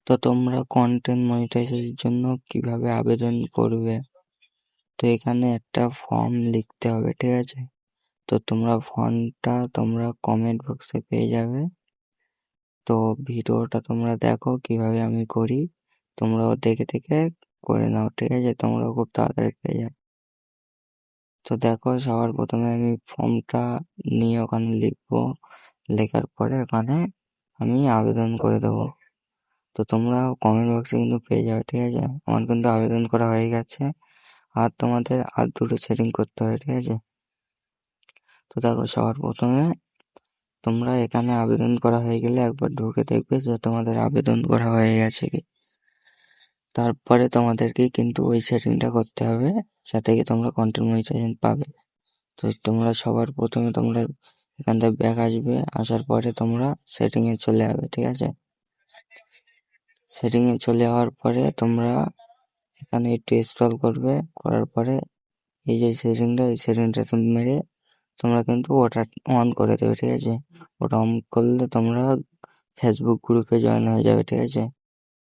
তো তোমরা কন্টেন্ট মনিটাইজেশনের জন্য কিভাবে আবেদন করবে? তো এখানে একটা ফর্ম লিখতে হবে, ঠিক আছে? তো ফর্মটা তোমরা কমেন্ট বক্সে পেয়ে যাবে। তো ভিডিওটা তোমরা দেখো কিভাবে আমি করি, তোমরাও দেখে দেখে করে নাও, ঠিক আছে? তোমরাও খুব তাড়াতাড়ি পেয়ে যাবে। তো দেখো, সবার প্রথমে আমি ফর্মটা নিয়ে ওখানে লিখবো, লেখার পরে ওখানে আমি আবেদন করে দেবো। তো তোমরা কমেন্ট বক্সে কিন্তু পেয়ে যাবে, ঠিক আছে? আমার কিন্তু আবেদন করা হয়ে গেছে, আর তোমাদের আর দুটো সেটিং করতে হবে, ঠিক আছে? তো দেখো, সবার প্রথমে তোমরা এখানে আবেদন করা হয়ে গেলে একবার ঢুকে দেখবে যে তোমাদের আবেদন করা হয়ে গেছে কি। তারপরে তোমাদেরকে কিন্তু ওই সেটিংটা করতে হবে, যাতে কি তোমরা কন্টেন্ট মনিটাইজেশন পাবে। তো তোমরা সবার প্রথমে তোমরা এখান থেকে ব্যাক আসবে, আসার পরে তোমরা সেটিংয়ে চলে যাবে, ঠিক আছে? সেটিংয়ে চলে যাওয়ার পরে তোমরা এখানে একটু স্ক্রল করবে, করার পরে এই যে সেটিংটা তুমি মেরে তোমরা কিন্তু ওটা অন করে দেবে, ঠিক আছে? ওটা অন করলে তোমরা ফেসবুক গ্রুপে জয়েন হয়ে যাবে, ঠিক আছে?